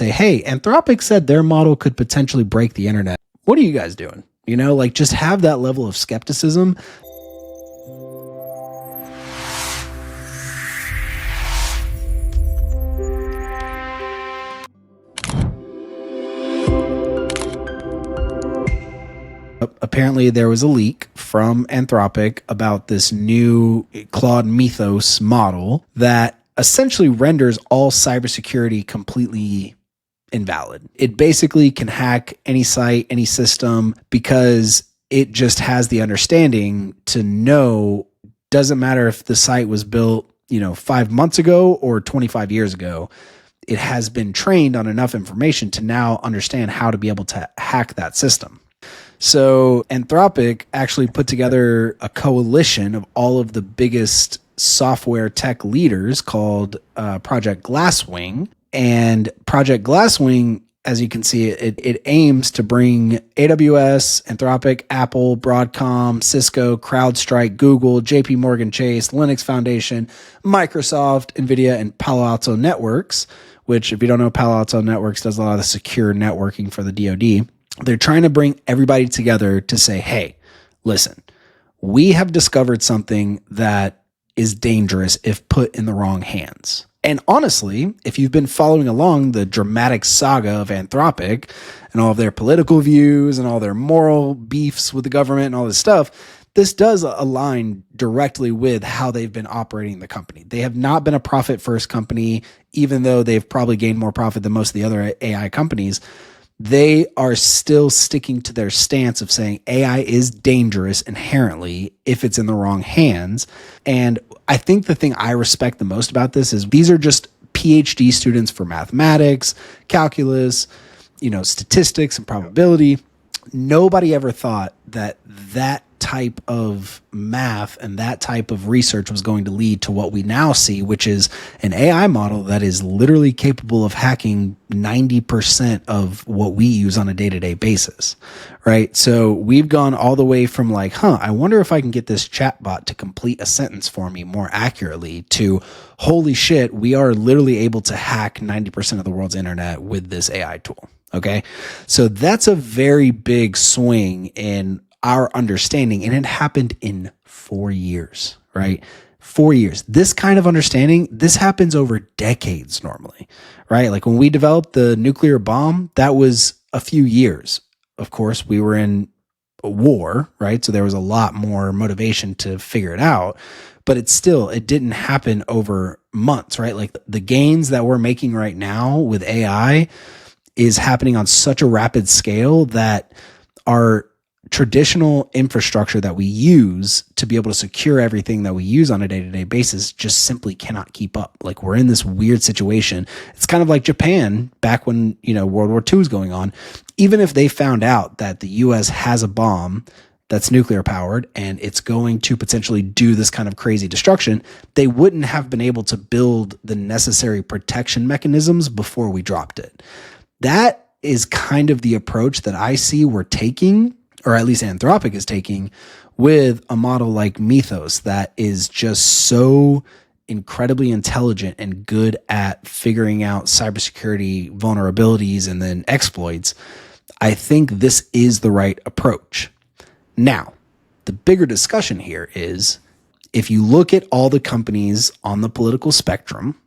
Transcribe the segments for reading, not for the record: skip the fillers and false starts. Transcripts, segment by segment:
say, hey, Anthropic said their model could potentially break the internet. What are you guys doing? You know, like just have that level of skepticism. Apparently there was a leak from Anthropic about this new Claude Mythos model that essentially renders all cybersecurity completely invalid. It basically can hack any site, any system, because it just has the understanding to know, doesn't matter if the site was built, 5 months ago or 25 years ago. It has been trained on enough information to now understand how to be able to hack that system. So Anthropic actually put together a coalition of all of the biggest software tech leaders called Project Glasswing. And Project Glasswing, as you can see, it aims to bring AWS, Anthropic, Apple, Broadcom, Cisco, CrowdStrike, Google, JP Morgan Chase, Linux Foundation, Microsoft, NVIDIA, and Palo Alto Networks, which, if you don't know, Palo Alto Networks does a lot of the secure networking for the DoD. They're trying to bring everybody together to say, hey, listen, we have discovered something that is dangerous if put in the wrong hands. And honestly, if you've been following along the dramatic saga of Anthropic and all of their political views and all their moral beefs with the government and all this stuff, this does align directly with how they've been operating the company. They have not been a profit-first company, even though they've probably gained more profit than most of the other AI companies. They are still sticking to their stance of saying AI is dangerous inherently if it's in the wrong hands. And I think the thing I respect the most about this is these are just PhD students for mathematics, calculus, statistics and probability. Nobody ever thought that type of math and that type of research was going to lead to what we now see, which is an AI model that is literally capable of hacking 90% of what we use on a day-to-day basis, right? So we've gone all the way from like, I wonder if I can get this chatbot to complete a sentence for me more accurately, to holy shit, we are literally able to hack 90% of the world's internet with this AI tool. Okay. So that's a very big swing in our understanding, and it happened in 4 years, right? 4 years. This kind of understanding, this happens over decades normally, right? Like when we developed the nuclear bomb, that was a few years. Of course, we were in a war, right? So there was a lot more motivation to figure it out, but it didn't happen over months, right? Like the gains that we're making right now with AI is happening on such a rapid scale that our traditional infrastructure that we use to be able to secure everything that we use on a day-to-day basis just simply cannot keep up. Like we're in this weird situation. It's kind of like Japan back when, World War II was going on. Even if they found out that the US has a bomb that's nuclear powered and it's going to potentially do this kind of crazy destruction, they wouldn't have been able to build the necessary protection mechanisms before we dropped it. That is kind of the approach that I see we're taking, or at least Anthropic is taking, with a model like Mythos that is just so incredibly intelligent and good at figuring out cybersecurity vulnerabilities and then exploits. I think this is the right approach. Now, the bigger discussion here is, if you look at all the companies on the political spectrum,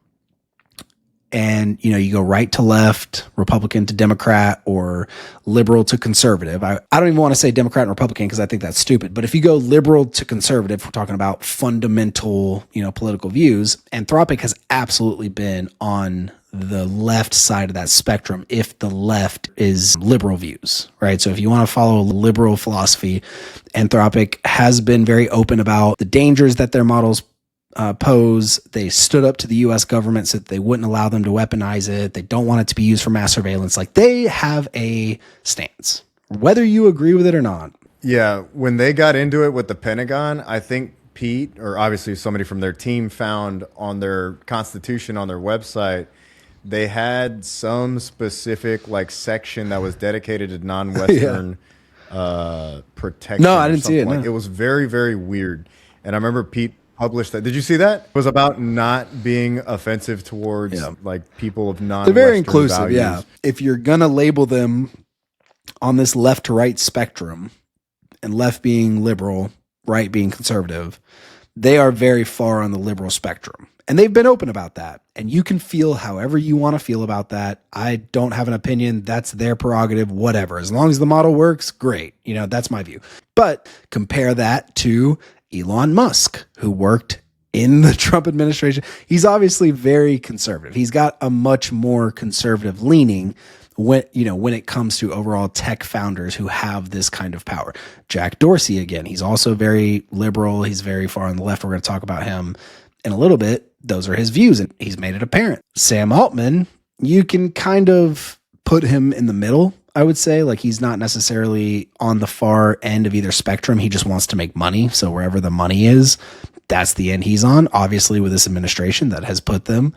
and, you go right to left, Republican to Democrat, or liberal to conservative. I don't even want to say Democrat and Republican because I think that's stupid. But if you go liberal to conservative, we're talking about fundamental, political views. Anthropic has absolutely been on the left side of that spectrum if the left is liberal views, right? So if you want to follow liberal philosophy, Anthropic has been very open about the dangers that their models pose. They stood up to the US government so that they wouldn't allow them to weaponize it. They don't want it to be used for mass surveillance. Like they have a stance, whether you agree with it or not. Yeah. When they got into it with the Pentagon, I think Pete, or obviously somebody from their team, found on their constitution, on their website, they had some specific section that was dedicated to non-Western protection. No, I didn't see it. No. It was very, very weird. And I remember Pete published that. Did you see that? It was about not being offensive towards Yeah. like people of They're non-Western very inclusive. values. Yeah. If you're going to label them on this left to right spectrum, and left being liberal, right being conservative, they are very far on the liberal spectrum. And they've been open about that. And you can feel however you want to feel about that. I don't have an opinion. That's their prerogative, whatever. As long as the model works, great. You know, that's my view. But compare that to Elon Musk, who worked in the Trump administration. He's obviously very conservative. He's got a much more conservative leaning when it comes to overall tech founders who have this kind of power. Jack Dorsey, again, he's also very liberal. He's very far on the left. We're going to talk about him in a little bit. Those are his views, and he's made it apparent. Sam Altman, you can kind of put him in the middle, I would say. Like, he's not necessarily on the far end of either spectrum. He just wants to make money. So wherever the money is, that's the end he's on. Obviously, with this administration that has put them,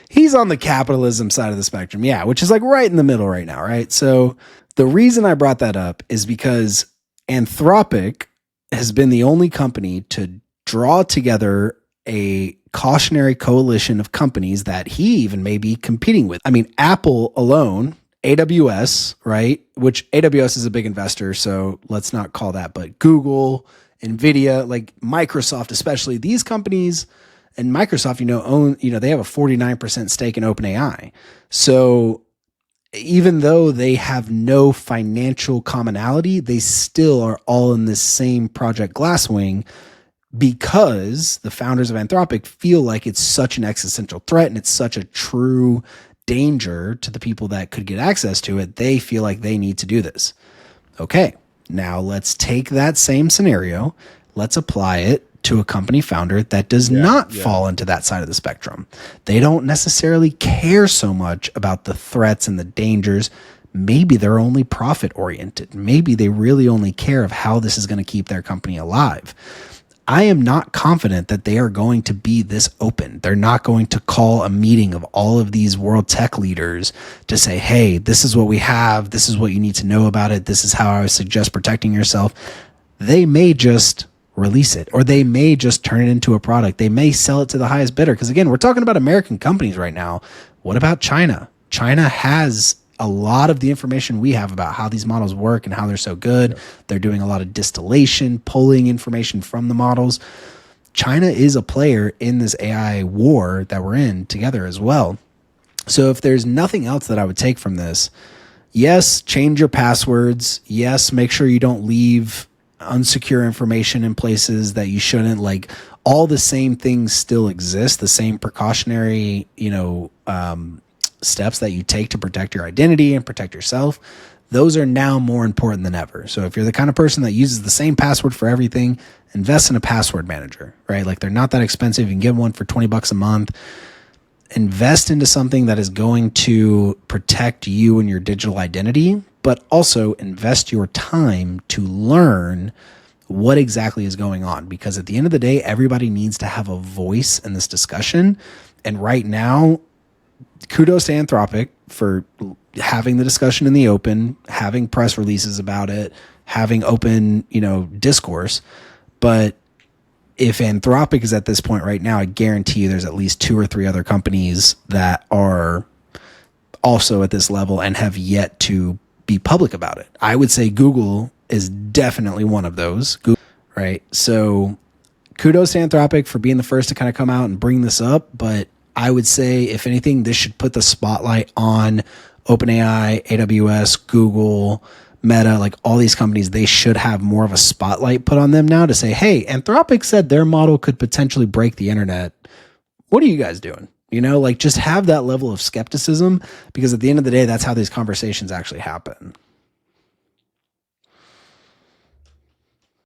he's on the capitalism side of the spectrum. Yeah, which is like right in the middle right now, right? So the reason I brought that up is because Anthropic has been the only company to draw together a cautionary coalition of companies that he even may be competing with. I mean, Apple alone, AWS, right? Which AWS is a big investor, so let's not call that, but Google, NVIDIA, like Microsoft especially, these companies, and Microsoft, they have a 49% stake in OpenAI. So even though they have no financial commonality, they still are all in this same Project Glasswing, because the founders of Anthropic feel like it's such an existential threat and it's such a true danger to the people that could get access to it. They feel like they need to do this. Okay, now let's take that same scenario. Let's apply it to a company founder that does not fall into that side of the spectrum. They don't necessarily care so much about the threats and the dangers. Maybe they're only profit oriented. Maybe they really only care of how this is going to keep their company alive. I am not confident that they are going to be this open. They're not going to call a meeting of all of these world tech leaders to say, hey, this is what we have. This is what you need to know about it. This is how I would suggest protecting yourself. They may just release it, or they may just turn it into a product. They may sell it to the highest bidder. Because again, we're talking about American companies right now. What about China? China has a lot of the information we have about how these models work and how they're so good. Yeah. They're doing a lot of distillation, pulling information from the models. China is a player in this AI war that we're in together as well. So if there's nothing else that I would take from this, yes, change your passwords. Yes, make sure you don't leave unsecure information in places that you shouldn't. Like, all the same things still exist, the same precautionary, steps that you take to protect your identity and protect yourself. Those are now more important than ever. So if you're the kind of person that uses the same password for everything, invest in a password manager, right? Like, they're not that expensive. You can get one for $20 a month. Invest into something that is going to protect you and your digital identity, but also invest your time to learn what exactly is going on. Because at the end of the day, everybody needs to have a voice in this discussion. And right now, kudos to Anthropic for having the discussion in the open, having press releases about it, having open, discourse. But if Anthropic is at this point right now, I guarantee you there's at least 2 or 3 other companies that are also at this level and have yet to be public about it. I would say Google is definitely one of those, right? So kudos to Anthropic for being the first to kind of come out and bring this up. But I would say, if anything, this should put the spotlight on OpenAI, AWS, Google, Meta, like all these companies. They should have more of a spotlight put on them now to say, hey, Anthropic said their model could potentially break the internet. What are you guys doing? Just have that level of skepticism, because at the end of the day, that's how these conversations actually happen.